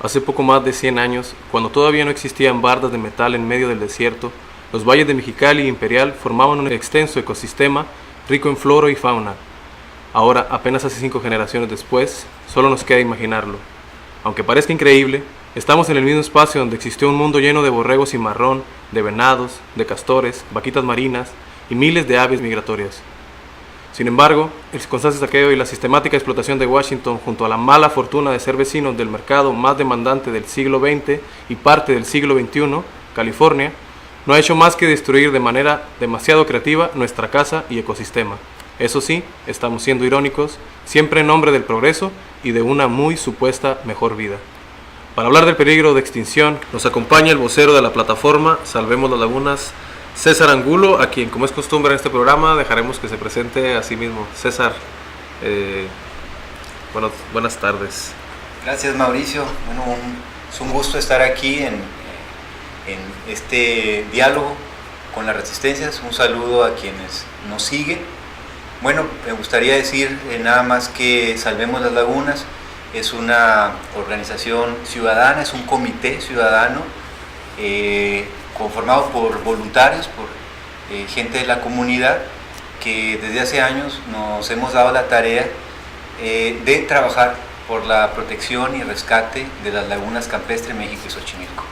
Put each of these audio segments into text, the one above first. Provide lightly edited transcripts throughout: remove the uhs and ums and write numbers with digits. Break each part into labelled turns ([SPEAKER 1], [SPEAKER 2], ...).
[SPEAKER 1] Hace poco más de 100 años, cuando todavía no existían bardas de metal en medio del desierto, los valles de Mexicali y Imperial formaban un extenso ecosistema rico en flora y fauna. Ahora, apenas hace 5 generaciones después, solo nos queda imaginarlo. Aunque parezca increíble, estamos en el mismo espacio donde existió un mundo lleno de borregos cimarrón, de venados, de castores, vaquitas marinas y miles de aves migratorias. Sin embargo, el constante saqueo y la sistemática explotación de Washington, junto a la mala fortuna de ser vecinos del mercado más demandante del siglo XX y parte del siglo XXI, California, no ha hecho más que destruir de manera demasiado creativa nuestra casa y ecosistema. Eso sí, estamos siendo irónicos, siempre en nombre del progreso y de una muy supuesta mejor vida. Para hablar del peligro de extinción, nos acompaña el vocero de la plataforma Salvemos las Lagunas, César Angulo, a quien, como es costumbre en este programa, dejaremos que se presente a sí mismo. César, buenas tardes.
[SPEAKER 2] Gracias, Mauricio. Bueno, es un gusto estar aquí en este diálogo con las resistencias. Un saludo a quienes nos siguen. Bueno, me gustaría decir nada más que Salvemos las Lagunas es una organización ciudadana, es un comité ciudadano conformado por voluntarios, por gente de la comunidad que desde hace años nos hemos dado la tarea de trabajar por la protección y rescate de las lagunas campestres México y Xochimilco.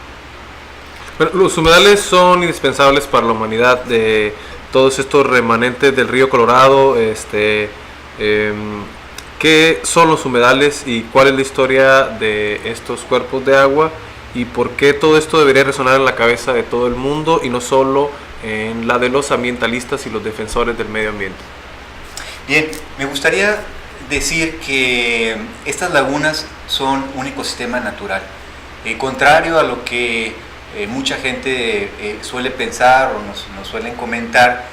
[SPEAKER 1] Bueno, los humedales son indispensables para la humanidad, de todos estos remanentes del río Colorado. ¿Qué son los humedales y cuál es la historia de estos cuerpos de agua? ¿Y por qué todo esto debería resonar en la cabeza de todo el mundo y no solo en la de los ambientalistas y los defensores del medio ambiente?
[SPEAKER 2] Bien, me gustaría decir que estas lagunas son un ecosistema natural. Contrario a lo que mucha gente suele pensar o nos suelen comentar,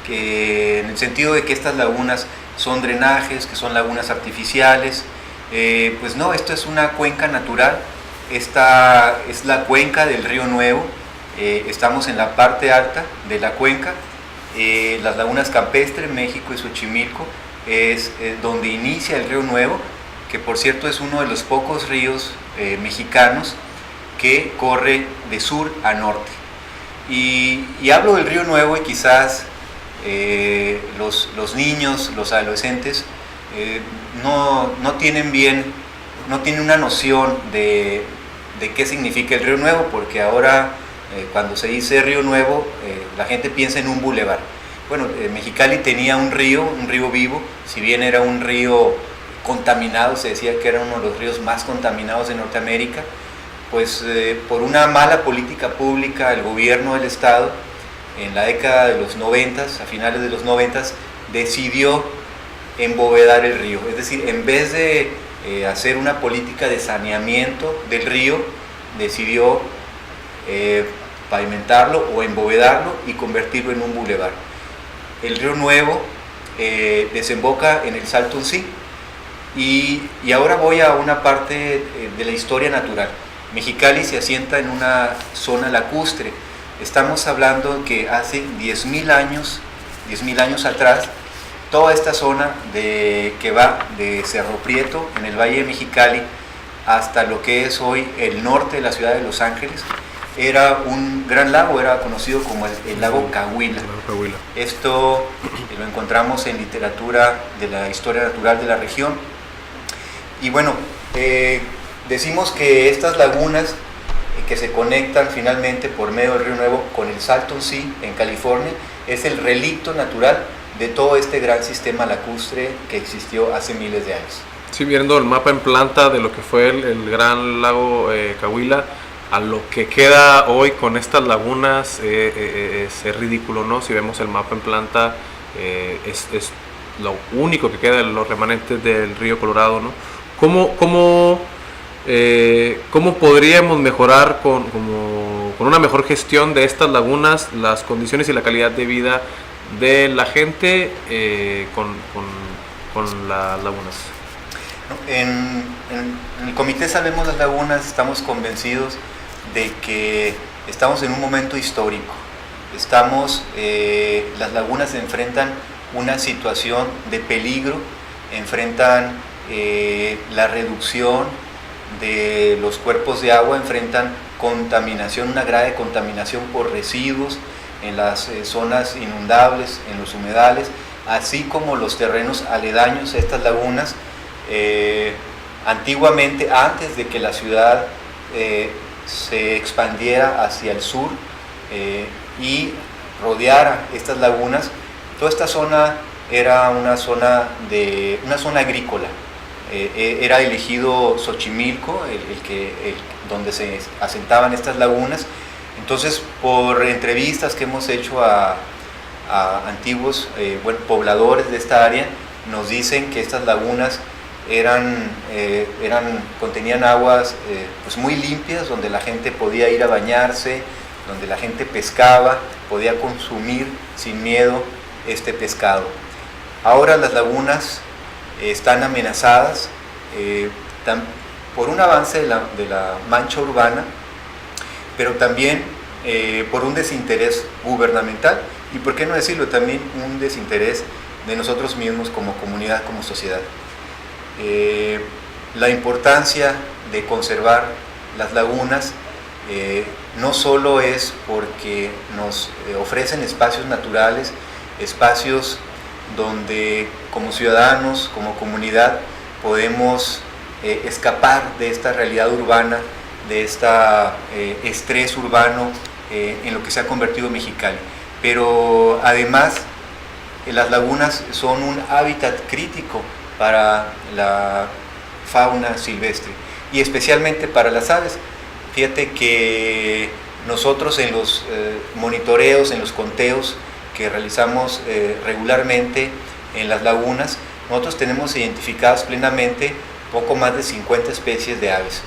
[SPEAKER 2] que en el sentido de que estas lagunas son drenajes, que son lagunas artificiales, pues no, esto es una cuenca natural. Esta es la cuenca del Río Nuevo, estamos en la parte alta de la cuenca. Las lagunas campestres, México y Xochimilco, es donde inicia el Río Nuevo, que por cierto es uno de los pocos ríos mexicanos que corre de sur a norte. Y hablo del Río Nuevo y quizás los niños, los adolescentes, no tienen una noción de qué significa el Río Nuevo, porque ahora cuando se dice Río Nuevo la gente piensa en un bulevar. Bueno, Mexicali tenía un río vivo, si bien era un río contaminado, se decía que era uno de los ríos más contaminados de Norteamérica, pues por una mala política pública el gobierno del estado en la década de los 90, a finales de los 90, decidió embovedar el río, es decir, en vez de hacer una política de saneamiento del río, decidió pavimentarlo o embovedarlo y convertirlo en un bulevar. El Río Nuevo desemboca en el Salton Sea y ahora voy a una parte de la historia natural. Mexicali se asienta en una zona lacustre. Estamos hablando que hace 10.000 años atrás, toda esta zona que va de Cerro Prieto, en el Valle de Mexicali, hasta lo que es hoy el norte de la ciudad de Los Ángeles, era un gran lago, era conocido como el lago Cahuila. Esto lo encontramos en literatura de la historia natural de la región. Y bueno, decimos que estas lagunas que se conectan finalmente por medio del Río Nuevo con el Salton Sea en California es el relicto natural de todo este gran sistema lacustre que existió hace miles de años.
[SPEAKER 1] Sí, viendo el mapa en planta de lo que fue el gran lago Cahuila a lo que queda hoy con estas lagunas es ridículo, ¿no? Si vemos el mapa en planta, es lo único que queda de los remanentes del río Colorado, ¿no? ¿Cómo podríamos mejorar con una mejor gestión de estas lagunas las condiciones y la calidad de vida de la gente con las lagunas?
[SPEAKER 2] En el Comité Salvemos las Lagunas estamos convencidos de que estamos en un momento histórico. Las lagunas enfrentan una situación de peligro, enfrentan la reducción de los cuerpos de agua enfrentan contaminación, una grave contaminación por residuos en las zonas inundables, en los humedales, así como los terrenos aledaños a estas lagunas. Antiguamente, antes de que la ciudad se expandiera hacia el sur y rodeara estas lagunas, toda esta zona era una zona agrícola. Era elegido Xochimilco, donde se asentaban estas lagunas. Entonces, por entrevistas que hemos hecho a antiguos pobladores de esta área, nos dicen que estas lagunas contenían aguas pues muy limpias, donde la gente podía ir a bañarse, donde la gente pescaba, podía consumir sin miedo este pescado. Ahora las lagunas están amenazadas por un avance de la mancha urbana, pero también por un desinterés gubernamental y, por qué no decirlo, también un desinterés de nosotros mismos como comunidad, como sociedad. La importancia de conservar las lagunas no solo es porque nos ofrecen espacios naturales, espacios donde como ciudadanos, como comunidad, podemos escapar de esta realidad urbana, de este estrés urbano en lo que se ha convertido Mexicali. Pero además, las lagunas son un hábitat crítico para la fauna silvestre y especialmente para las aves. Fíjate que nosotros en los monitoreos, en los conteos que realizamos regularmente en las lagunas, nosotros tenemos identificadas plenamente poco más de 50 especies de aves.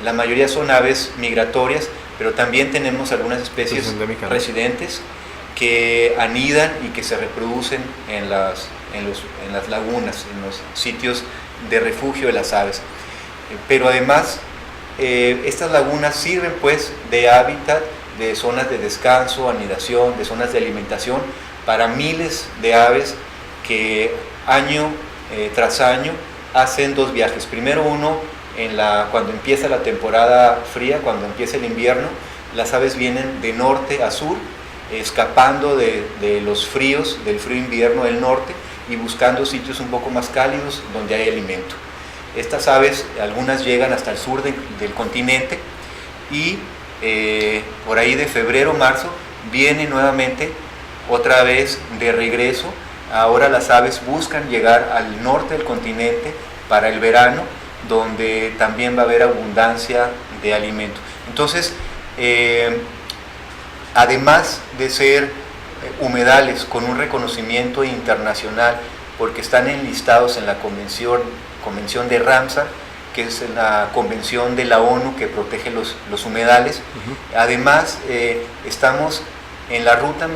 [SPEAKER 2] La mayoría son aves migratorias, pero también tenemos algunas especies residentes que anidan y que se reproducen en las lagunas, en los sitios de refugio de las aves. Pero además, estas lagunas sirven pues de hábitat, de zonas de descanso, anidación, de zonas de alimentación para miles de aves que año tras año hacen dos viajes. Primero uno cuando empieza la temporada fría, cuando empieza el invierno, las aves vienen de norte a sur, escapando de los fríos, del frío invierno del norte y buscando sitios un poco más cálidos donde hay alimento. Estas aves, algunas llegan hasta el sur del continente y por ahí de febrero, marzo, vienen nuevamente otra vez de regreso. Ahora las aves buscan llegar al norte del continente para el verano, donde también va a haber abundancia de alimento. Entonces, además de ser humedales con un reconocimiento internacional, porque están enlistados en la convención de Ramsar, que es la convención de la ONU que protege los humedales. Además, estamos en la ruta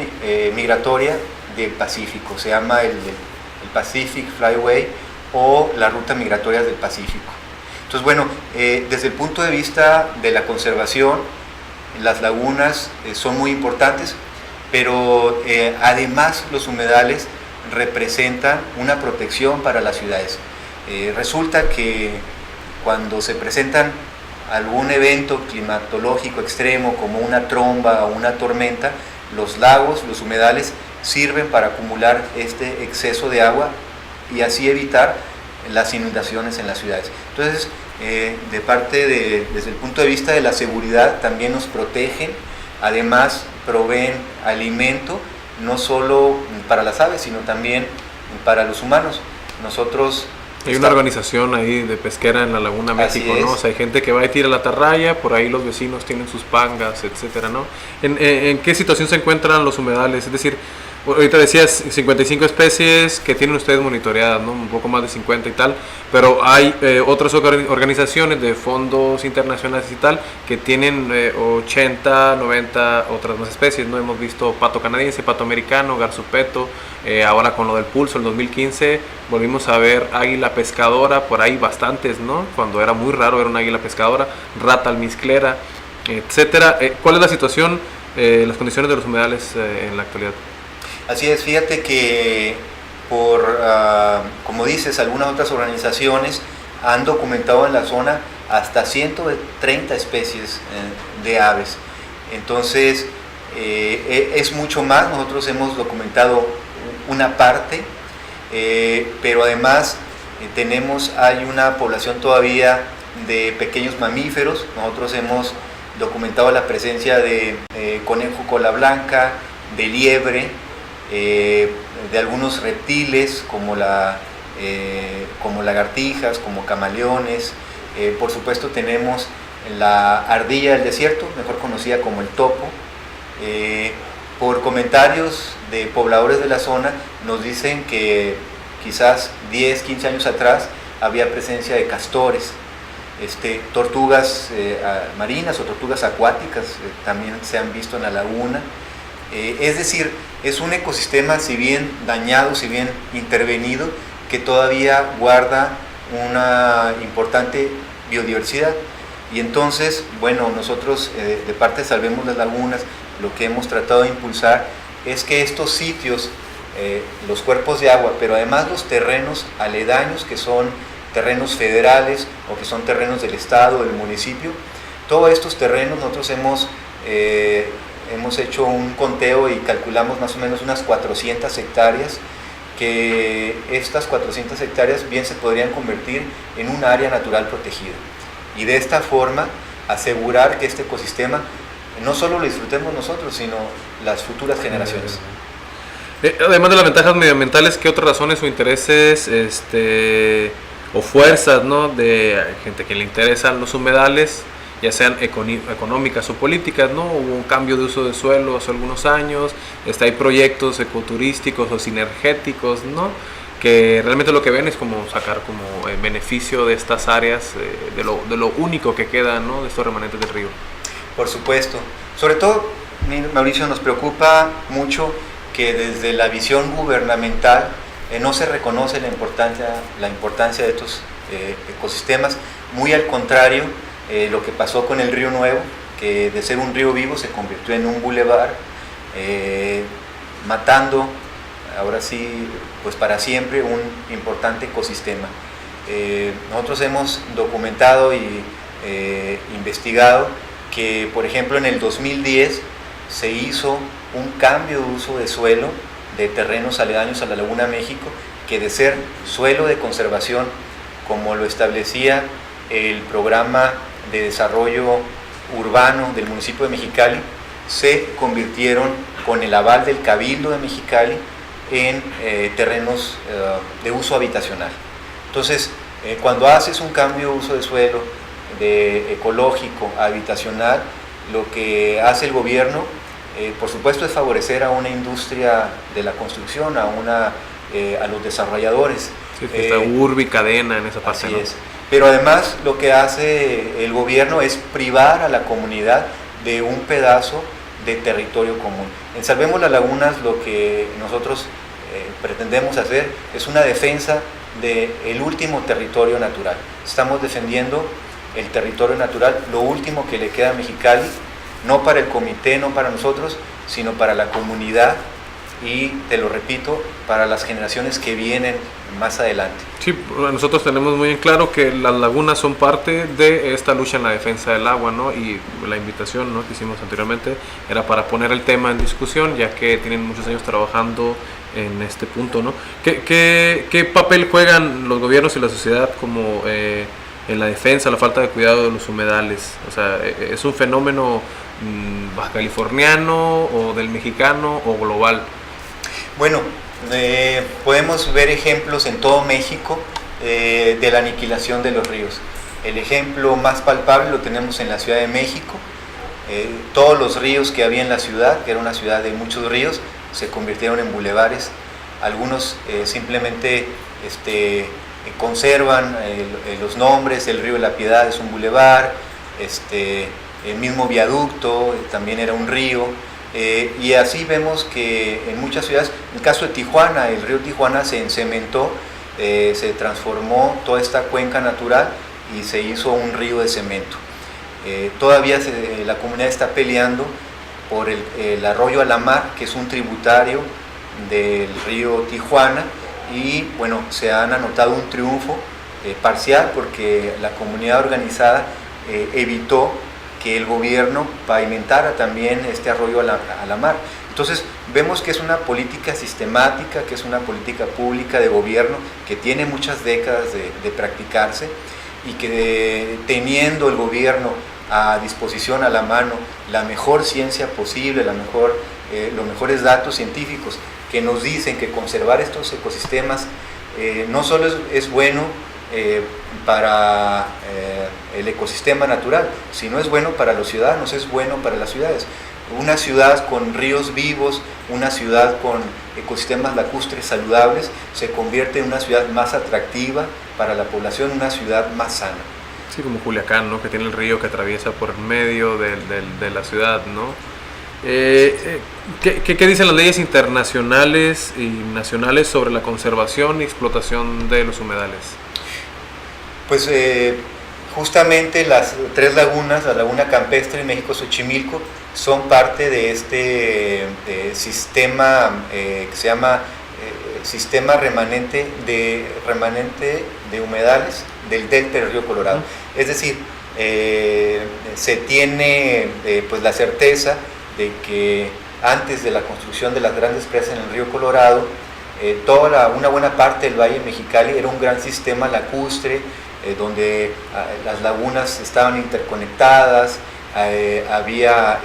[SPEAKER 2] migratoria del Pacífico, se llama el Pacific Flyway o la ruta migratoria del Pacífico. Entonces, bueno, desde el punto de vista de la conservación, las lagunas son muy importantes, pero además los humedales representan una protección para las ciudades. Resulta que cuando se presentan algún evento climatológico extremo como una tromba o una tormenta, los lagos, los humedales sirven para acumular este exceso de agua y así evitar las inundaciones en las ciudades. Entonces, desde el punto de vista de la seguridad, también nos protegen, además proveen alimento, no solo para las aves, sino también para los humanos. Nosotros...
[SPEAKER 1] Hay una organización ahí de pesquera en la Laguna México, ¿no? O sea, hay gente que va y tira la atarraya, por ahí los vecinos tienen sus pangas, etcétera, ¿no? ¿En qué situación se encuentran los humedales? Es decir, ahorita decías 55 especies que tienen ustedes monitoreadas, ¿no? Un poco más de 50 y tal, pero hay otras organizaciones de fondos internacionales y tal que tienen 80, 90 otras más especies, ¿no? Hemos visto pato canadiense, pato americano, garzupeto, ahora con lo del pulso, en 2015 volvimos a ver águila pescadora, por ahí bastantes, ¿no? Cuando era muy raro ver una águila pescadora, rata almizclera, etcétera. ¿Cuál es la situación, las condiciones de los humedales en la actualidad?
[SPEAKER 2] Así es, fíjate que como dices, algunas otras organizaciones han documentado en la zona hasta 130 especies de aves. Entonces, es mucho más. Nosotros hemos documentado una parte, pero además hay una población todavía de pequeños mamíferos. Nosotros hemos documentado la presencia de conejo cola blanca, de liebre, de algunos reptiles como lagartijas, como camaleones. Por supuesto tenemos la ardilla del desierto, mejor conocida como el topo. Por comentarios de pobladores de la zona nos dicen que quizás 10, 15 años atrás había presencia de castores. Tortugas marinas o tortugas acuáticas también se han visto en la laguna. Es decir, es un ecosistema, si bien dañado, si bien intervenido, que todavía guarda una importante biodiversidad. Y entonces, bueno, nosotros de parte de Salvemos las Lagunas, lo que hemos tratado de impulsar es que estos sitios, los cuerpos de agua, pero además los terrenos aledaños, que son terrenos federales o que son terrenos del estado, del municipio, todos estos terrenos nosotros hemos hecho un conteo y calculamos más o menos unas 400 hectáreas, que estas 400 hectáreas bien se podrían convertir en un área natural protegida, y de esta forma asegurar que este ecosistema no solo lo disfrutemos nosotros, sino las futuras generaciones.
[SPEAKER 1] Además de las ventajas medioambientales, ¿qué otras razones o intereses o fuerzas, ¿no?, de gente que le interesan los humedales, ya sean económicas o políticas, ¿no? Hubo un cambio de uso de suelo hace algunos años, hay proyectos ecoturísticos o sinergéticos, ¿no?, que realmente lo que ven es como sacar como beneficio de estas áreas, de lo único que queda, ¿no?, de estos remanentes del río. Por supuesto. Sobre todo, Mauricio, nos preocupa mucho que desde la visión gubernamental no se reconoce la importancia de estos ecosistemas. Muy al contrario, lo que pasó con el Río Nuevo, que de ser un río vivo se convirtió en un bulevar, matando, ahora sí, pues para siempre, un importante ecosistema. Nosotros hemos documentado y investigado que, por ejemplo, en el 2010 se hizo un cambio de uso de suelo de terrenos aledaños a la Laguna México, que de ser suelo de conservación, como lo establecía el programa de desarrollo urbano del municipio de Mexicali, se convirtieron, con el aval del Cabildo de Mexicali, en terrenos de uso habitacional. Entonces, cuando haces un cambio de uso de suelo de ecológico a habitacional, lo que hace el gobierno, por supuesto, es favorecer a una industria de la construcción, a los desarrolladores. Sí, está urbi cadena en esa parte. Así es. Pero además lo que hace el gobierno es privar a la comunidad de un pedazo de territorio común. En Salvemos las Lagunas lo que nosotros pretendemos hacer es una defensa del último territorio natural. Estamos defendiendo el territorio natural, lo último que le queda a Mexicali, no para el comité, no para nosotros, sino para la comunidad y, te lo repito, para las generaciones que vienen más adelante. Sí, nosotros tenemos muy en claro que las lagunas son parte de esta lucha en la defensa del agua, ¿no? Y la invitación, ¿no?, que hicimos anteriormente era para poner el tema en discusión, ya que tienen muchos años trabajando en este punto, ¿no? ¿Qué papel juegan los gobiernos y la sociedad como en la defensa, la falta de cuidado de los humedales? O sea, ¿es un fenómeno baja californiano o del mexicano o global? Bueno, podemos ver ejemplos en todo México de la aniquilación de los ríos. El ejemplo más palpable lo tenemos en la Ciudad de México. Todos los ríos que había en la ciudad, que era una ciudad de muchos ríos, se convirtieron en bulevares. Algunos simplemente conservan los nombres. El río de la Piedad es un bulevar, el mismo viaducto también era un río. Y así vemos que en muchas ciudades, en el caso de Tijuana, el río Tijuana se encementó, se transformó toda esta cuenca natural y se hizo un río de cemento. Todavía la comunidad está peleando por el arroyo Alamar, que es un tributario del río Tijuana, y bueno, se han anotado un triunfo
[SPEAKER 2] parcial, porque la comunidad organizada evitó que el gobierno pavimentara también este arroyo a la mar. Entonces vemos que es una política sistemática, que es una política pública de gobierno que tiene muchas décadas de practicarse, y que teniendo el gobierno a disposición, a la mano, la mejor ciencia posible, los mejores datos científicos que nos dicen que conservar estos ecosistemas no solo es bueno para el ecosistema natural, sino es bueno para los ciudadanos, es bueno para las ciudades. Una ciudad con ríos vivos, una ciudad con ecosistemas lacustres saludables, se convierte en una ciudad más atractiva para la población, una ciudad más sana.
[SPEAKER 1] Sí, como Culiacán, ¿no? Que tiene el río que atraviesa por medio de la ciudad, ¿no? ¿Qué dicen las leyes internacionales y nacionales sobre la conservación y explotación de los humedales?
[SPEAKER 2] Pues justamente las tres lagunas, la laguna campestre, México-Xochimilco, son parte de este sistema que se llama sistema remanente de humedales del delta del río Colorado. Es decir, se tiene pues la certeza de que antes de la construcción de las grandes presas en el río Colorado, una buena parte del Valle Mexicali era un gran sistema lacustre, donde las lagunas estaban interconectadas, había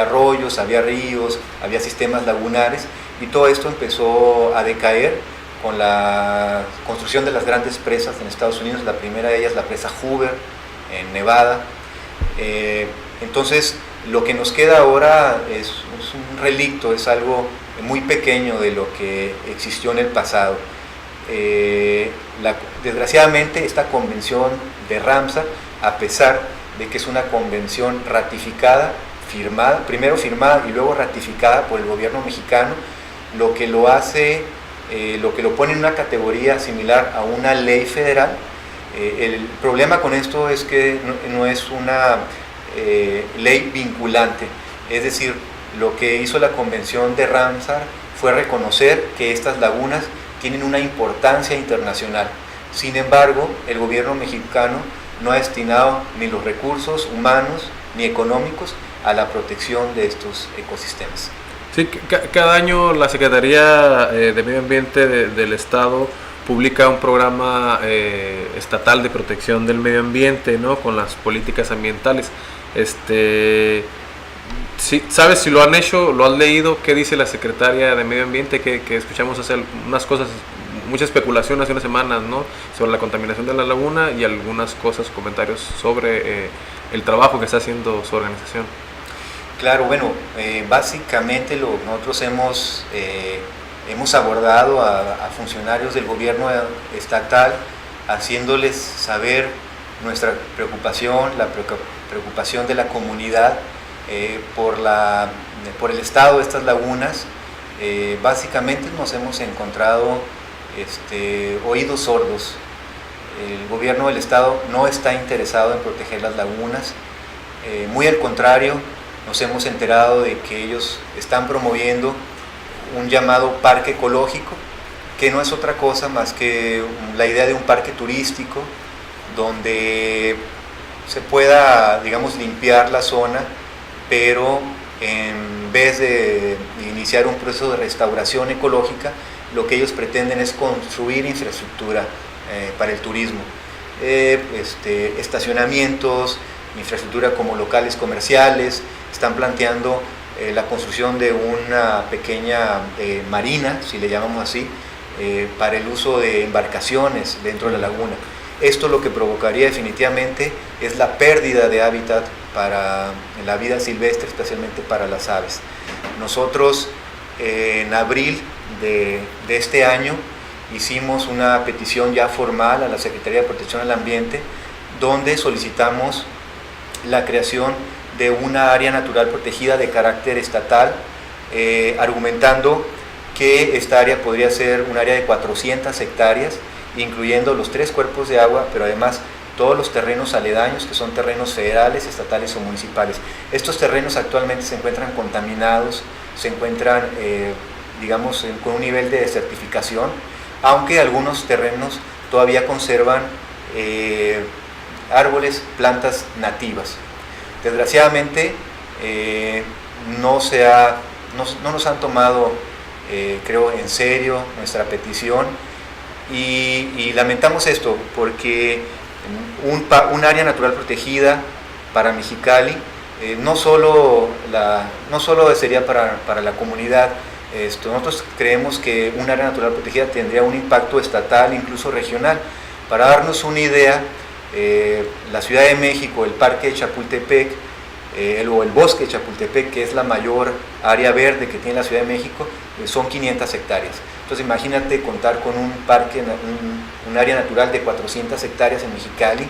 [SPEAKER 2] arroyos, había ríos, había sistemas lagunares, y todo esto empezó a decaer con la construcción de las grandes presas en Estados Unidos. La primera de ellas, la presa Hoover en Nevada. Entonces lo que nos queda ahora es un relicto, es algo muy pequeño de lo que existió en el pasado. Desgraciadamente esta convención de Ramsar, a pesar de que es una convención ratificada, primero firmada y luego ratificada por el gobierno mexicano, lo que lo pone en una categoría similar a una ley federal. El problema con esto es que no es una ley vinculante, es decir, lo que hizo la convención de Ramsar fue reconocer que estas lagunas tienen una importancia internacional. Sin embargo, el gobierno mexicano no ha destinado ni los recursos humanos ni económicos a la protección de estos ecosistemas.
[SPEAKER 1] Sí, cada año la Secretaría de Medio Ambiente del Estado publica un programa estatal de protección del medio ambiente, ¿no? Con las políticas ambientales. Sí, ¿sabes si lo han hecho, lo has leído? ¿Qué dice la Secretaria de Medio Ambiente? Que escuchamos hacer unas cosas, mucha especulación hace unas semanas, ¿no? Sobre la contaminación de la laguna, y algunas cosas, comentarios sobre el trabajo que está haciendo su organización.
[SPEAKER 2] Claro, bueno, básicamente nosotros hemos abordado a funcionarios del gobierno estatal, haciéndoles saber nuestra preocupación, la preocupación de la comunidad por el estado de estas lagunas. Básicamente nos hemos encontrado oídos sordos. El gobierno del estado no está interesado en proteger las lagunas, muy al contrario. Nos hemos enterado de que ellos están promoviendo un llamado parque ecológico, que no es otra cosa más que la idea de un parque turístico donde se pueda, digamos, limpiar la zona, pero en vez de iniciar un proceso de restauración ecológica, lo que ellos pretenden es construir infraestructura para el turismo, estacionamientos, infraestructura como locales comerciales. Están planteando la construcción de una pequeña marina, si le llamamos así, para el uso de embarcaciones dentro de la laguna. Esto lo que provocaría definitivamente es la pérdida de hábitat para la vida silvestre, especialmente para las aves. Nosotros en abril de este año hicimos una petición ya formal a la Secretaría de Protección al Ambiente, donde solicitamos la creación de una área natural protegida de carácter estatal, argumentando que esta área podría ser un área de 400 hectáreas, incluyendo los 3 cuerpos de agua, pero además todos los terrenos aledaños, que son terrenos federales, estatales o municipales. Estos terrenos actualmente se encuentran contaminados, se encuentran, digamos, con un nivel de desertificación, aunque algunos terrenos todavía conservan árboles, plantas nativas. Desgraciadamente no nos han tomado, creo, en serio nuestra petición y lamentamos esto porque un área natural protegida para Mexicali no solo sería para la comunidad. Nosotros creemos que un área natural protegida tendría un impacto estatal, incluso regional. Para darnos una idea, la Ciudad de México, el Parque de Chapultepec, o el Bosque de Chapultepec, que es la mayor área verde que tiene la Ciudad de México, son 500 hectáreas. Entonces imagínate contar con un parque, un área natural de 400 hectáreas en Mexicali.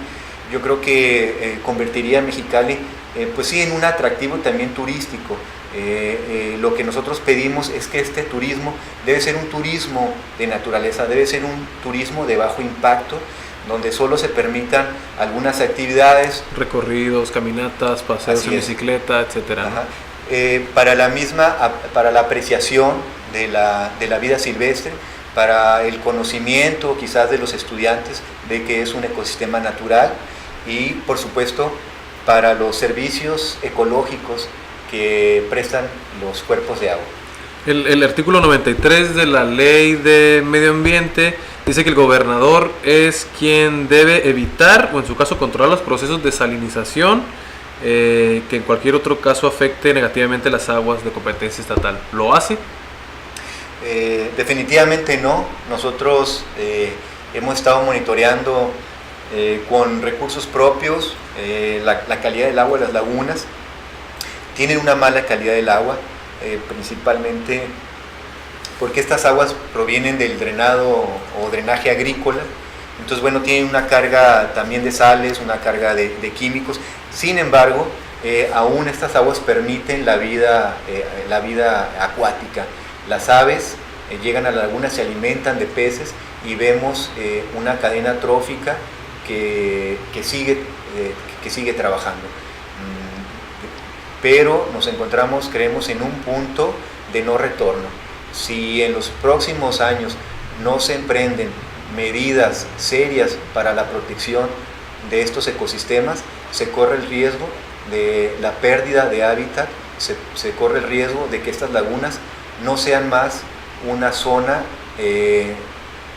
[SPEAKER 2] Yo creo que convertiría a Mexicali pues sí, en un atractivo también turístico. Lo que nosotros pedimos es que este turismo debe ser un turismo de naturaleza, debe ser un turismo de bajo impacto, donde solo se permitan algunas actividades.
[SPEAKER 1] Recorridos, caminatas, paseos en bicicleta, etcétera, ¿no?
[SPEAKER 2] Para la apreciación de la vida silvestre, para el conocimiento quizás de los estudiantes de que es un ecosistema natural y por supuesto para los servicios ecológicos que prestan los cuerpos de agua.
[SPEAKER 1] El artículo 93 de la Ley de Medio Ambiente dice que el gobernador es quien debe evitar, o en su caso controlar, los procesos de salinización que en cualquier otro caso afecte negativamente las aguas de competencia estatal. ¿Lo hace?
[SPEAKER 2] Definitivamente no. Nosotros hemos estado monitoreando con recursos propios la calidad del agua de las lagunas. Tienen una mala calidad del agua, principalmente porque estas aguas provienen del drenado o drenaje agrícola. Entonces, bueno, tienen una carga también de sales, una carga de químicos. Sin embargo, aún estas aguas permiten la vida acuática. Las aves llegan a la laguna, se alimentan de peces y vemos una cadena trófica que sigue trabajando. Pero nos encontramos, creemos, en un punto de no retorno. Si en los próximos años no se emprenden medidas serias para la protección de estos ecosistemas, se corre el riesgo de la pérdida de hábitat, se corre el riesgo de que estas lagunas no sean más una zona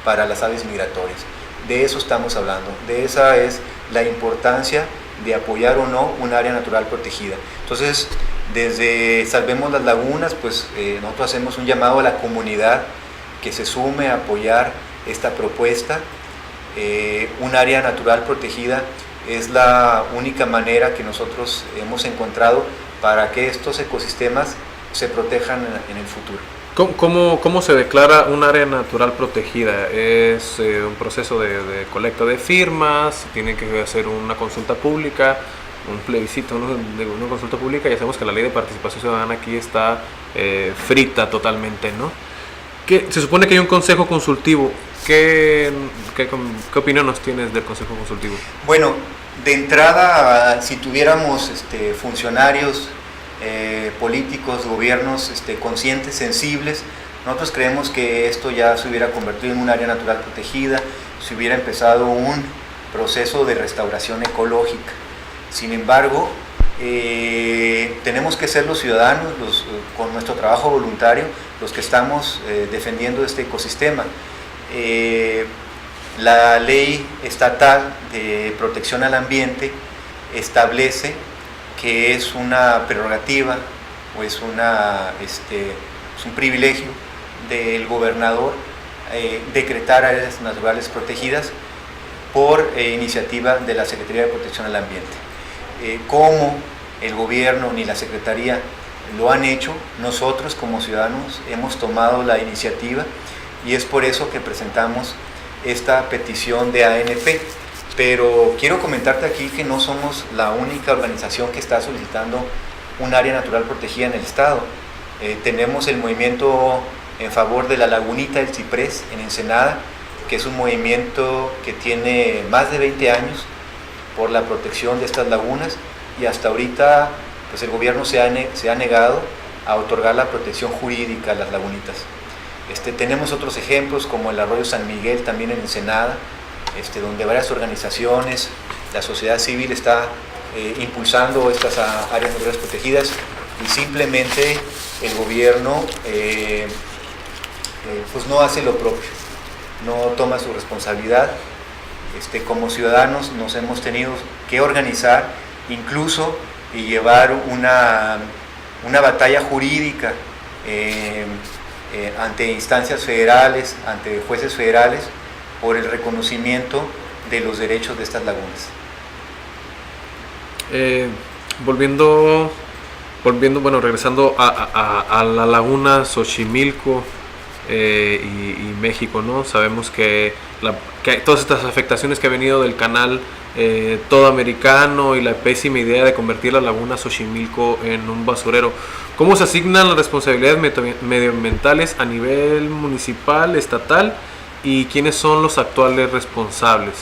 [SPEAKER 2] para las aves migratorias. De eso estamos hablando, de esa es la importancia de apoyar o no un área natural protegida. Entonces, desde Salvemos las Lagunas, pues nosotros hacemos un llamado a la comunidad que se sume a apoyar esta propuesta. Un área natural protegida es la única manera que nosotros hemos encontrado para que estos ecosistemas se protejan en el futuro.
[SPEAKER 1] ¿Cómo se declara un área natural protegida? ¿Es un proceso de colecta de firmas? ¿Tiene que hacer una consulta pública? Un plebiscito de una consulta pública? Ya sabemos que la ley de participación ciudadana aquí está frita totalmente, ¿no? Se supone que hay un consejo consultivo. ¿Qué opinión nos tienes del consejo consultivo?
[SPEAKER 2] Bueno, de entrada, si tuviéramos funcionarios políticos, gobiernos conscientes, sensibles, nosotros creemos que esto ya se hubiera convertido en un área natural protegida, se hubiera empezado un proceso de restauración ecológica. Sin embargo, tenemos que ser los ciudadanos, con nuestro trabajo voluntario, los que estamos defendiendo este ecosistema. La ley estatal de protección al ambiente establece que es una prerrogativa o es un privilegio del gobernador decretar áreas naturales protegidas por iniciativa de la Secretaría de Protección al Ambiente. Como el gobierno ni la Secretaría lo han hecho, nosotros como ciudadanos hemos tomado la iniciativa y es por eso que presentamos esta petición de ANP. Pero quiero comentarte aquí que no somos la única organización que está solicitando un área natural protegida en el estado. Tenemos el movimiento en favor de la Lagunita del Ciprés en Ensenada, que es un movimiento que tiene más de 20 años por la protección de estas lagunas y hasta ahorita pues el gobierno se ha negado a otorgar la protección jurídica a las lagunitas. Tenemos otros ejemplos como el arroyo San Miguel también en Ensenada, donde varias organizaciones, la sociedad civil está impulsando estas áreas naturales protegidas y simplemente el gobierno pues no hace lo propio, no toma su responsabilidad. Como ciudadanos nos hemos tenido que organizar incluso y llevar una batalla jurídica ante instancias federales, ante jueces federales, por el reconocimiento de los derechos de estas lagunas.
[SPEAKER 1] Regresando a la laguna Xochimilco y México, ¿no? Sabemos que todas estas afectaciones que ha venido del canal todo americano y la pésima idea de convertir la laguna Xochimilco en un basurero. ¿Cómo se asignan las responsabilidades medioambientales a nivel municipal, estatal, y quiénes son los actuales responsables?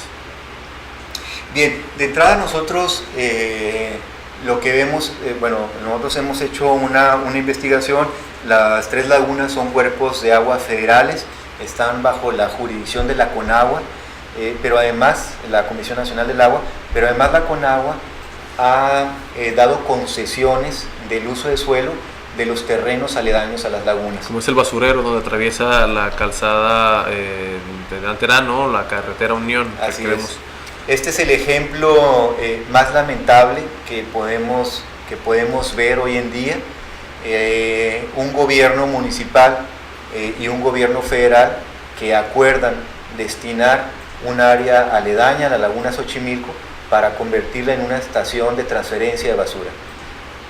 [SPEAKER 2] Bien, de entrada nosotros lo que vemos, nosotros hemos hecho una investigación. Las 3 lagunas son cuerpos de agua federales, están bajo la jurisdicción de la CONAGUA, pero además, la Comisión Nacional del Agua, pero además la CONAGUA ha dado concesiones del uso de suelo de los terrenos aledaños a las lagunas.
[SPEAKER 1] Como es el basurero donde atraviesa la calzada delantera, ¿no? La carretera Unión.
[SPEAKER 2] Así es. Este es el ejemplo más lamentable que podemos ver hoy en día. Un gobierno municipal y un gobierno federal que acuerdan destinar un área aledaña a la laguna Xochimilco para convertirla en una estación de transferencia de basura,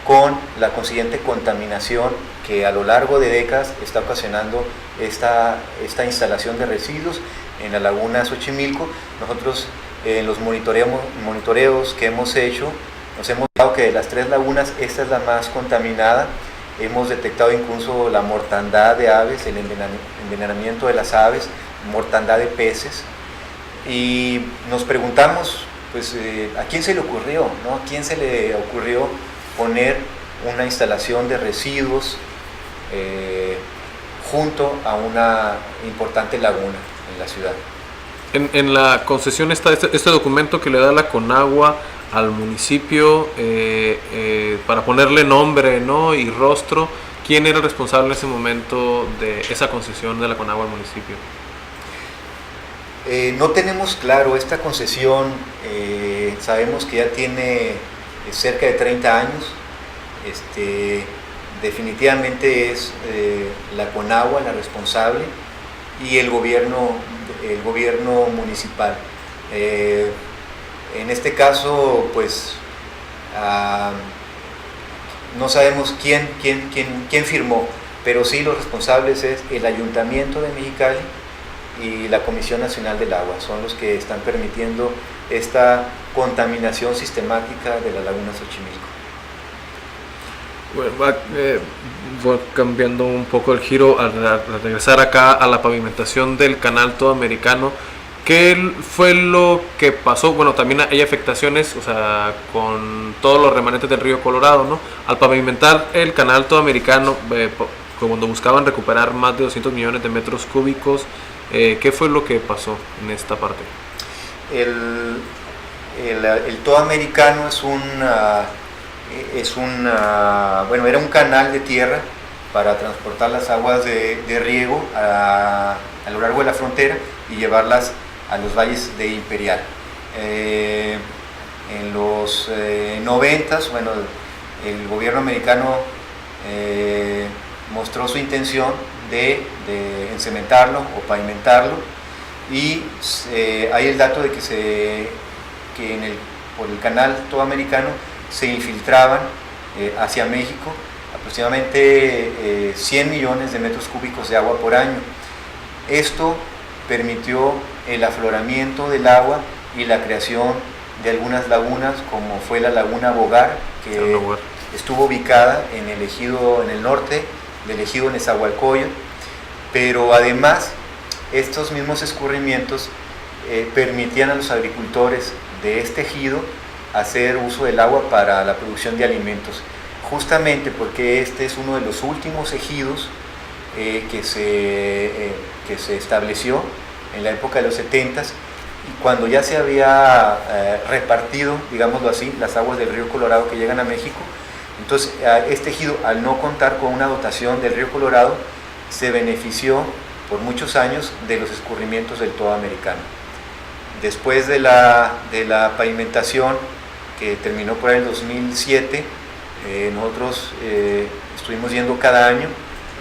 [SPEAKER 2] con la consiguiente contaminación que a lo largo de décadas está ocasionando esta instalación de residuos en la laguna Xochimilco. Nosotros en los monitoreos que hemos hecho nos hemos dado que de las 3 lagunas esta es la más contaminada. Hemos detectado incluso la mortandad de aves, el envenenamiento de las aves, mortandad de peces, y nos preguntamos, pues, ¿a quién se le ocurrió, ¿no? ¿A quién se le ocurrió poner una instalación de residuos junto a una importante laguna en la ciudad?
[SPEAKER 1] En la concesión está este documento que le da la CONAGUA al municipio para ponerle nombre, ¿no? Y rostro. ¿Quién era el responsable en ese momento de esa concesión de la CONAGUA al municipio?
[SPEAKER 2] No tenemos claro esta concesión. Sabemos que ya tiene cerca de 30 años. Definitivamente es la CONAGUA la responsable y el gobierno municipal. En este caso, pues, no sabemos quién firmó, pero sí los responsables es el Ayuntamiento de Mexicali y la Comisión Nacional del Agua. Son los que están permitiendo esta contaminación sistemática de la laguna Xochimilco.
[SPEAKER 1] Bueno, voy cambiando un poco el giro al regresar acá a la pavimentación del canal todo americano. ¿Qué fue lo que pasó? Bueno, también hay afectaciones, o sea, con todos los remanentes del río Colorado, ¿no? Al pavimentar el canal todo americano, cuando buscaban recuperar más de 200 millones de metros cúbicos, ¿qué fue lo que pasó en esta parte?
[SPEAKER 2] El todo americano era un canal de tierra para transportar las aguas de riego a lo largo de la frontera y llevarlas a los valles de Imperial. En los 90s, el gobierno americano mostró su intención de encementarlo o pavimentarlo, y hay el dato de que por el canal todo americano se infiltraban hacia México aproximadamente 100 millones de metros cúbicos de agua por año. Esto permitió el afloramiento del agua y la creación de algunas lagunas, como fue la laguna Bogar, que estuvo ubicada en el norte del ejido Nezahualcóyotl, pero además estos mismos escurrimientos permitían a los agricultores de este ejido hacer uso del agua para la producción de alimentos, justamente porque este es uno de los últimos ejidos que se estableció en la época de los 70s, y cuando ya se había repartido, digámoslo así, las aguas del río Colorado que llegan a México, entonces este ejido, al no contar con una dotación del río Colorado, se benefició por muchos años de los escurrimientos del Toba americano. Después de la pavimentación, que terminó por ahí el 2007, nosotros estuvimos yendo cada año,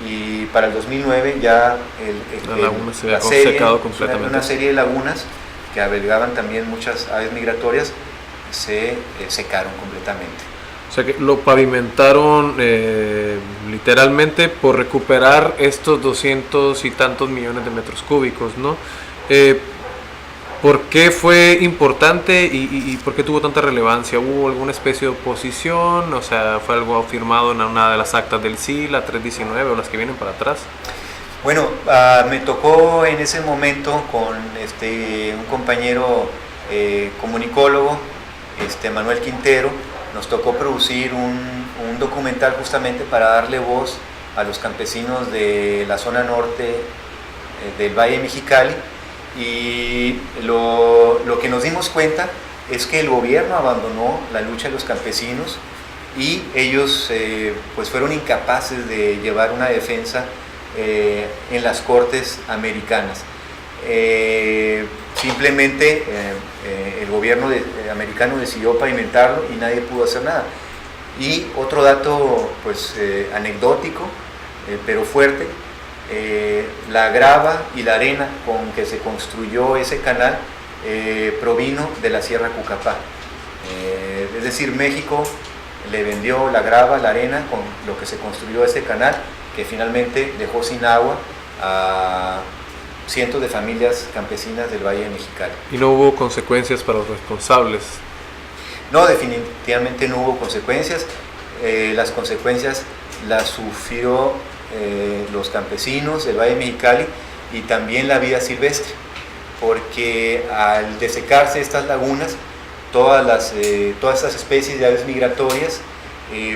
[SPEAKER 2] y para el 2009 ya
[SPEAKER 1] la laguna se había secado completamente.
[SPEAKER 2] Una serie de lagunas que albergaban también muchas aves migratorias se secaron completamente.
[SPEAKER 1] O sea que lo pavimentaron literalmente por recuperar estos 200 y tantos millones de metros cúbicos, ¿no? ¿Por qué fue importante y por qué tuvo tanta relevancia? ¿Hubo alguna especie de oposición? O sea, ¿fue algo firmado en una de las actas del sí, la 319 o las que vienen para atrás?
[SPEAKER 2] Bueno, me tocó en ese momento con un compañero comunicólogo, Manuel Quintero, nos tocó producir un documental justamente para darle voz a los campesinos de la zona norte del Valle de Mexicali, y lo que nos dimos cuenta es que el gobierno abandonó la lucha de los campesinos y ellos pues fueron incapaces de llevar una defensa en las cortes americanas. Simplemente el gobierno americano decidió pavimentarlo y nadie pudo hacer nada. Y otro dato pues anecdótico, pero fuerte, la grava y la arena con que se construyó ese canal provino de la Sierra Cucapá. Es decir, México le vendió la grava, la arena con lo que se construyó ese canal, que finalmente dejó sin agua a cientos de familias campesinas del Valle de Mexicali.
[SPEAKER 1] ¿Y no hubo consecuencias para los responsables?
[SPEAKER 2] No, definitivamente no hubo consecuencias. Las consecuencias las sufrió los campesinos del Valle de Mexicali y también la vida silvestre, porque al desecarse estas lagunas, todas estas especies de aves migratorias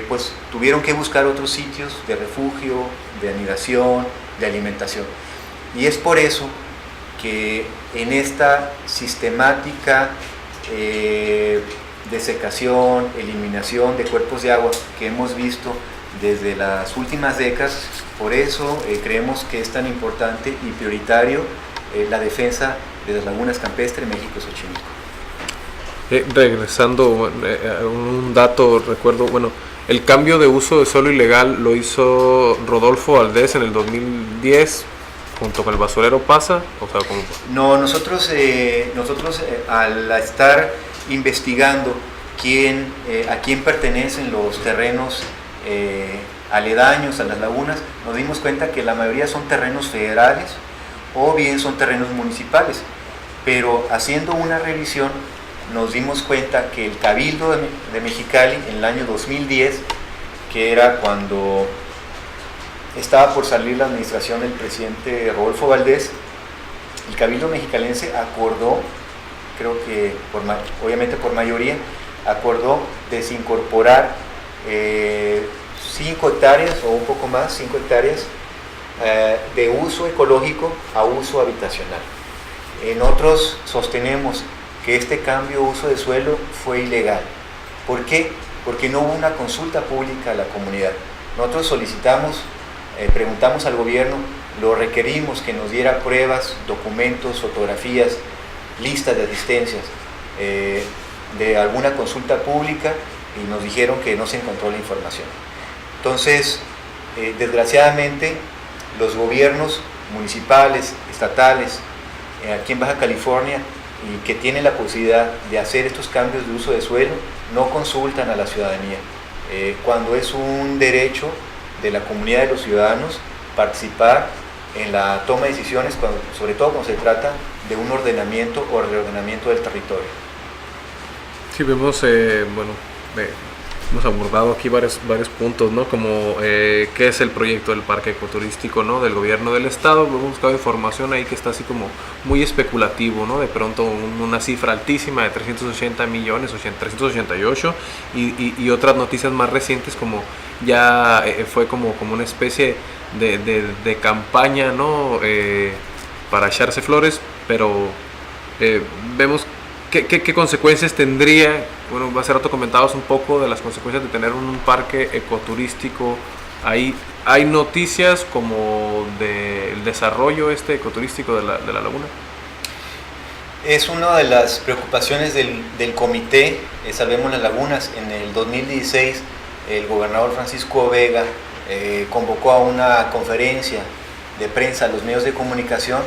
[SPEAKER 2] pues tuvieron que buscar otros sitios de refugio, de anidación, de alimentación. Y es por eso que en esta sistemática desecación, eliminación de cuerpos de agua que hemos visto desde las últimas décadas, por eso creemos que es tan importante y prioritario la defensa de las lagunas campestres México-Xochimilco.
[SPEAKER 1] Regresando a un dato, recuerdo, bueno, el cambio de uso de suelo ilegal lo hizo Rodolfo Valdés en el 2010 junto con el basurero Pasa, o sea, ¿cómo?
[SPEAKER 2] No, nosotros al estar investigando a quién pertenecen los terrenos aledaños a las lagunas, nos dimos cuenta que la mayoría son terrenos federales o bien son terrenos municipales, pero haciendo una revisión nos dimos cuenta que el Cabildo de Mexicali en el año 2010, que era cuando estaba por salir la administración del presidente Rodolfo Valdés, el Cabildo mexicalense acordó, creo que obviamente por mayoría, acordó desincorporar 5 hectáreas o un poco más, 5 hectáreas de uso ecológico a uso habitacional. Nosotros sostenemos que este cambio de uso de suelo fue ilegal. ¿Por qué? Porque no hubo una consulta pública a la comunidad. Nosotros solicitamos, preguntamos al gobierno, lo requerimos que nos diera pruebas, documentos, fotografías, listas de asistencias de alguna consulta pública, y nos dijeron que no se encontró la información. Entonces, desgraciadamente, los gobiernos municipales, estatales, aquí en Baja California, y que tienen la posibilidad de hacer estos cambios de uso de suelo, no consultan a la ciudadanía, cuando es un derecho de la comunidad de los ciudadanos participar en la toma de decisiones, sobre todo cuando se trata de un ordenamiento o reordenamiento del territorio.
[SPEAKER 1] Sí, vemos, hemos abordado aquí varios puntos, ¿no? Como qué es el proyecto del parque ecoturístico, ¿no? Del gobierno del estado. Hemos buscado información ahí que está así como muy especulativo, ¿no? De pronto una cifra altísima de 380 millones, 388, y otras noticias más recientes como ya fue como una especie de campaña, ¿no? Para echarse flores, pero vemos qué consecuencias tendría. Bueno, hace rato comentabas un poco de las consecuencias de tener un parque ecoturístico ahí. ¿Hay noticias como del desarrollo ecoturístico de la laguna?
[SPEAKER 2] Es una de las preocupaciones del comité Salvemos las Lagunas. En el 2016 el gobernador Francisco Vega convocó a una conferencia de prensa a los medios de comunicación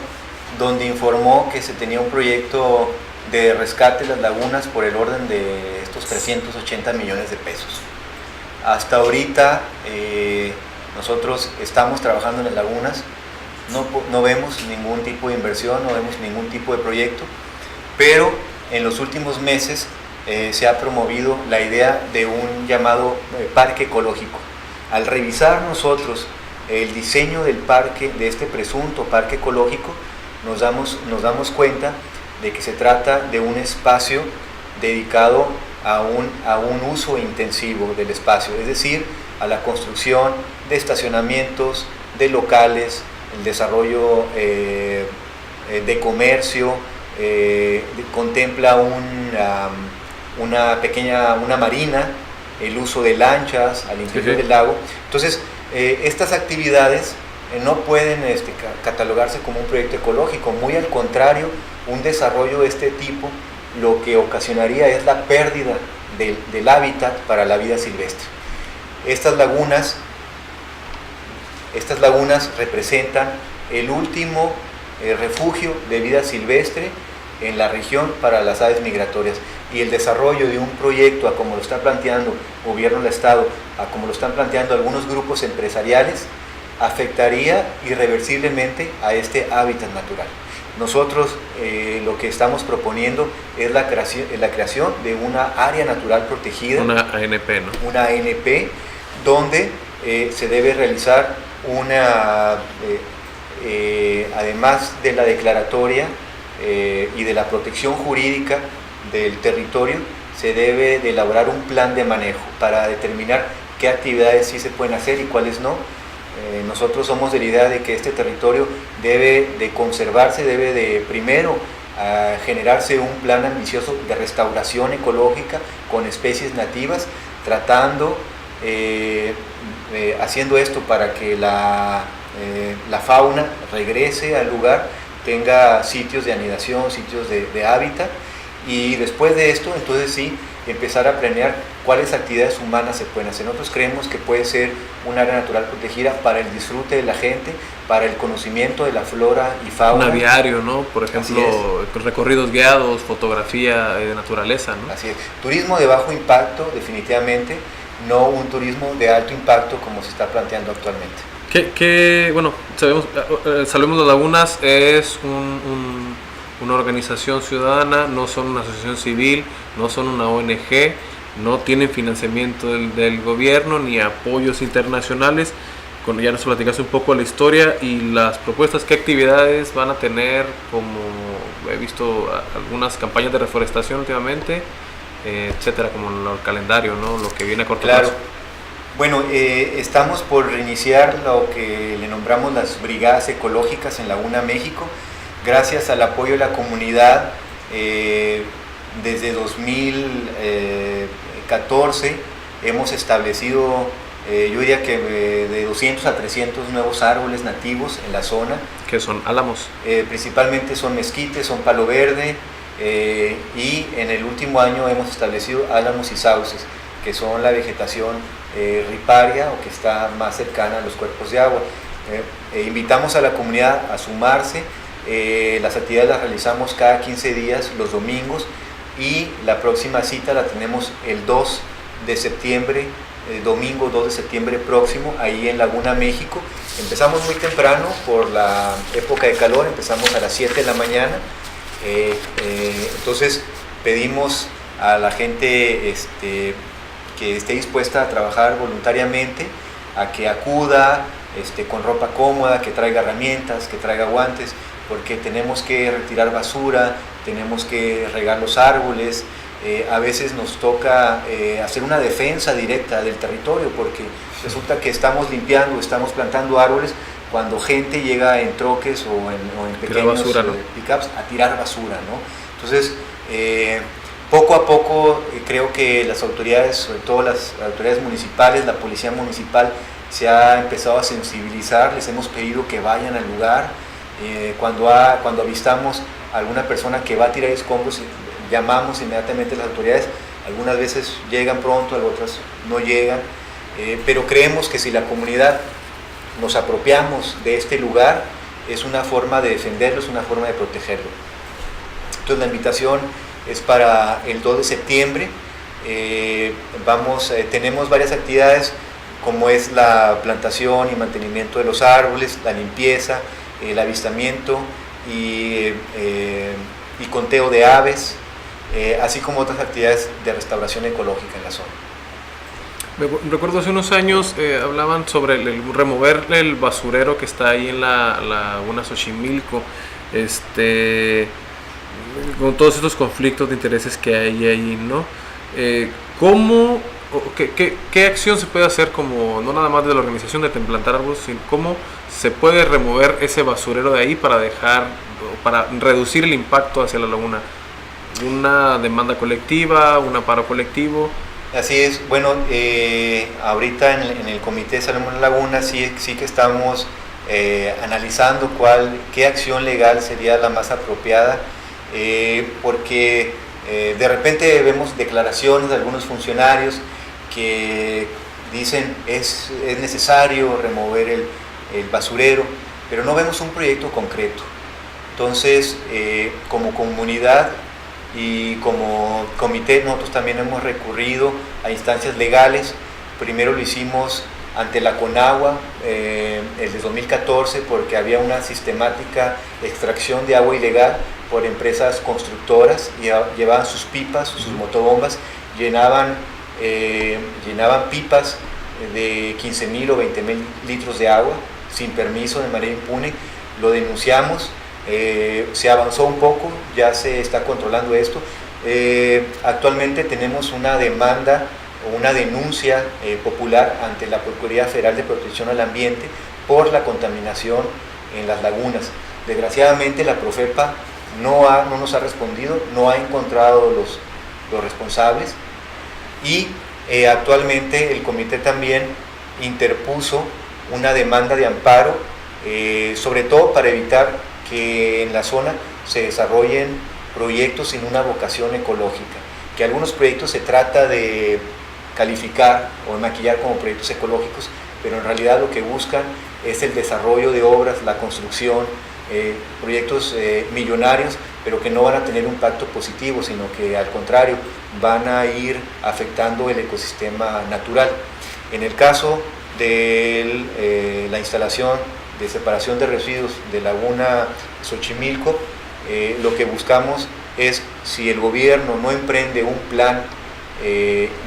[SPEAKER 2] donde informó que se tenía un proyecto de rescate de las lagunas por el orden de estos 380 millones de pesos. Hasta ahorita nosotros estamos trabajando en las lagunas, no vemos ningún tipo de inversión, no vemos ningún tipo de proyecto, pero en los últimos meses se ha promovido la idea de un llamado parque ecológico. Al revisar nosotros el diseño del parque, de este presunto parque ecológico, nos damos cuenta de que se trata de un espacio dedicado a un uso intensivo del espacio, es decir, a la construcción de estacionamientos, de locales, el desarrollo de comercio, contempla una marina, el uso de lanchas al interior del lago. Entonces, estas actividades no pueden catalogarse como un proyecto ecológico, muy al contrario, un desarrollo de este tipo lo que ocasionaría es la pérdida del hábitat para la vida silvestre. Estas lagunas representan el último refugio de vida silvestre en la región para las aves migratorias, y el desarrollo de un proyecto, a como lo está planteando el gobierno del Estado, a como lo están planteando algunos grupos empresariales, afectaría irreversiblemente a este hábitat natural. Nosotros lo que estamos proponiendo es la creación de una área natural protegida,
[SPEAKER 1] una ANP, ¿no?
[SPEAKER 2] Una ANP, donde se debe realizar además de la declaratoria y de la protección jurídica del territorio, se debe de elaborar un plan de manejo para determinar qué actividades sí se pueden hacer y cuáles no. Nosotros somos de la idea de que este territorio debe de conservarse, debe de primero generarse un plan ambicioso de restauración ecológica con especies nativas, haciendo esto para que la fauna regrese al lugar, tenga sitios de anidación, sitios de hábitat, y después de esto, entonces sí, empezar a planear cuáles actividades humanas se pueden hacer. Nosotros creemos que puede ser un área natural protegida para el disfrute de la gente, para el conocimiento de la flora y fauna.
[SPEAKER 1] Un aviario, ¿no? Por ejemplo, recorridos guiados, fotografía de naturaleza, ¿no?
[SPEAKER 2] Así es. Turismo de bajo impacto, definitivamente, no un turismo de alto impacto como se está planteando actualmente.
[SPEAKER 1] Bueno, Salvemos las Lagunas es una organización ciudadana, no son una asociación civil, no son una ONG, no tienen financiamiento del gobierno ni apoyos internacionales. Cuando ya nos platicaste un poco la historia y las propuestas, ¿qué actividades van a tener? Como he visto algunas campañas de reforestación últimamente, etcétera, como el calendario, ¿no? Lo que viene a corto plazo.
[SPEAKER 2] Bueno, estamos por reiniciar lo que le nombramos las brigadas ecológicas en Laguna México. Gracias al apoyo de la comunidad, desde 2014 hemos establecido, yo diría que de 200 a 300 nuevos árboles nativos en la zona.
[SPEAKER 1] ¿Qué son? ¿Álamos?
[SPEAKER 2] Principalmente son mezquites, son palo verde, y en el último año hemos establecido álamos y sauces, que son la vegetación riparia o que está más cercana a los cuerpos de agua. Invitamos a la comunidad a sumarse. Las actividades las realizamos cada 15 días, los domingos, y la próxima cita la tenemos el 2 de septiembre, domingo 2 de septiembre próximo, ahí en Laguna México. Empezamos muy temprano por la época de calor, empezamos a las 7 de la mañana. Entonces pedimos a la gente que esté dispuesta a trabajar voluntariamente, a que acuda con ropa cómoda, que traiga herramientas, que traiga guantes, porque tenemos que retirar basura, tenemos que regar los árboles. A veces nos toca hacer una defensa directa del territorio, porque resulta que estamos limpiando, estamos plantando árboles cuando gente llega en troques o en pequeños
[SPEAKER 1] basura, ¿no?
[SPEAKER 2] pickups a tirar basura, ¿no? Entonces, poco a poco creo que las autoridades, sobre todo las autoridades municipales, la policía municipal, se ha empezado a sensibilizar, les hemos pedido que vayan al lugar. Cuando avistamos a alguna persona que va a tirar escombros, llamamos inmediatamente a las autoridades. Algunas veces llegan pronto, otras no llegan, pero creemos que si la comunidad nos apropiamos de este lugar, es una forma de defenderlo, es una forma de protegerlo. Entonces la invitación es para el 2 de septiembre. Tenemos varias actividades, como es la plantación y mantenimiento de los árboles, la limpieza, el avistamiento y conteo de aves, así como otras actividades de restauración ecológica en la zona.
[SPEAKER 1] Recuerdo hace unos años hablaban sobre remover el basurero que está ahí en la laguna Xochimilco, con todos estos conflictos de intereses que hay ahí, ¿no? ¿Qué acción se puede hacer, como no nada más de la organización de plantar árboles, sino cómo se puede remover ese basurero de ahí para reducir el impacto hacia la laguna? ¿Una demanda colectiva, un amparo colectivo?
[SPEAKER 2] Así es. Bueno, ahorita en el Comité de Salud en la Laguna sí que estamos analizando qué acción legal sería la más apropiada, porque de repente vemos declaraciones de algunos funcionarios que dicen es necesario remover el basurero, pero no vemos un proyecto concreto. Entonces, como comunidad y como comité, nosotros también hemos recurrido a instancias legales. Primero lo hicimos ante la Conagua el de 2014, porque había una sistemática extracción de agua ilegal por empresas constructoras, y llevaban sus pipas, sus motobombas, llenaban pipas de 15,000 o 20,000 litros de agua sin permiso, de manera impune. Lo denunciamos, se avanzó un poco, ya se está controlando esto. Actualmente tenemos una demanda o una denuncia popular ante la Procuraduría Federal de Protección al Ambiente por la contaminación en las lagunas. Desgraciadamente la Profepa no nos ha respondido, no ha encontrado los responsables, y actualmente el comité también interpuso una demanda de amparo, sobre todo para evitar que en la zona se desarrollen proyectos sin una vocación ecológica, que algunos proyectos se trata de calificar o maquillar como proyectos ecológicos, pero en realidad lo que buscan es el desarrollo de obras, la construcción, proyectos millonarios, pero que no van a tener un impacto positivo, sino que al contrario van a ir afectando el ecosistema natural. En el caso de la instalación de separación de residuos de Laguna Xochimilco, lo que buscamos es, si el gobierno no emprende un plan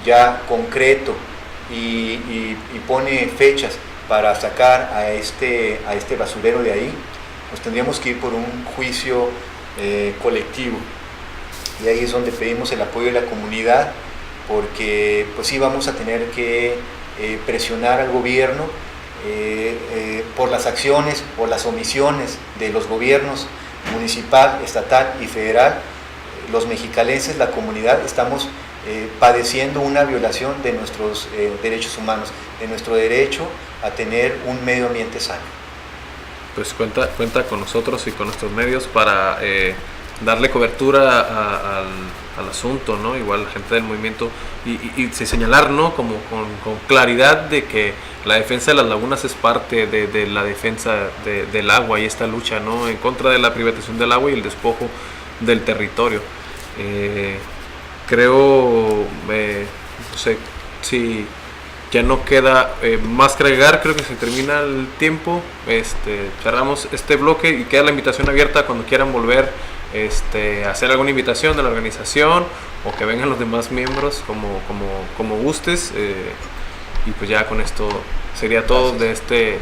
[SPEAKER 2] ya concreto y pone fechas para sacar a este basurero de ahí, pues tendríamos que ir por un juicio colectivo, y ahí es donde pedimos el apoyo de la comunidad, porque pues sí vamos a tener que presionar al gobierno por las acciones o las omisiones de los gobiernos municipal, estatal y federal. Los mexicalenses, la comunidad, estamos padeciendo una violación de nuestros derechos humanos, de nuestro derecho a tener un medio ambiente sano.
[SPEAKER 1] Pues cuenta con nosotros y con nuestros medios para darle cobertura al asunto, ¿no? Igual la gente del movimiento, y señalar, ¿no? Como con claridad, de que la defensa de las lagunas es parte de la defensa del agua, y esta lucha, ¿no? En contra de la privatización del agua y el despojo del territorio. Creo, no sé si ya no queda más que agregar. Creo que se termina el tiempo. Cerramos este bloque y queda la invitación abierta cuando quieran volver a hacer alguna invitación de la organización, o que vengan los demás miembros, como gustes. Y pues ya con esto sería todo de este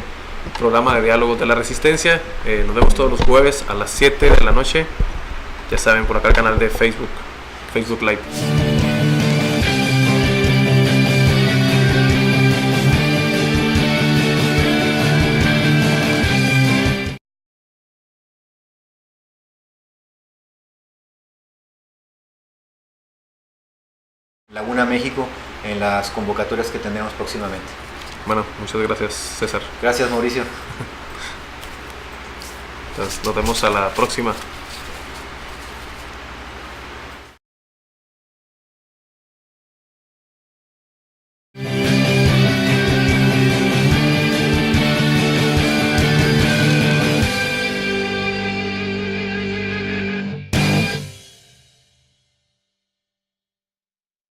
[SPEAKER 1] programa de Diálogos de la Resistencia. Nos vemos todos los jueves a las 7 de la noche. Ya saben, por acá el canal de Facebook Live.
[SPEAKER 2] Laguna México en las convocatorias que tendremos próximamente.
[SPEAKER 1] Bueno, muchas gracias, César.
[SPEAKER 2] Gracias, Mauricio.
[SPEAKER 1] Entonces, nos vemos a la próxima.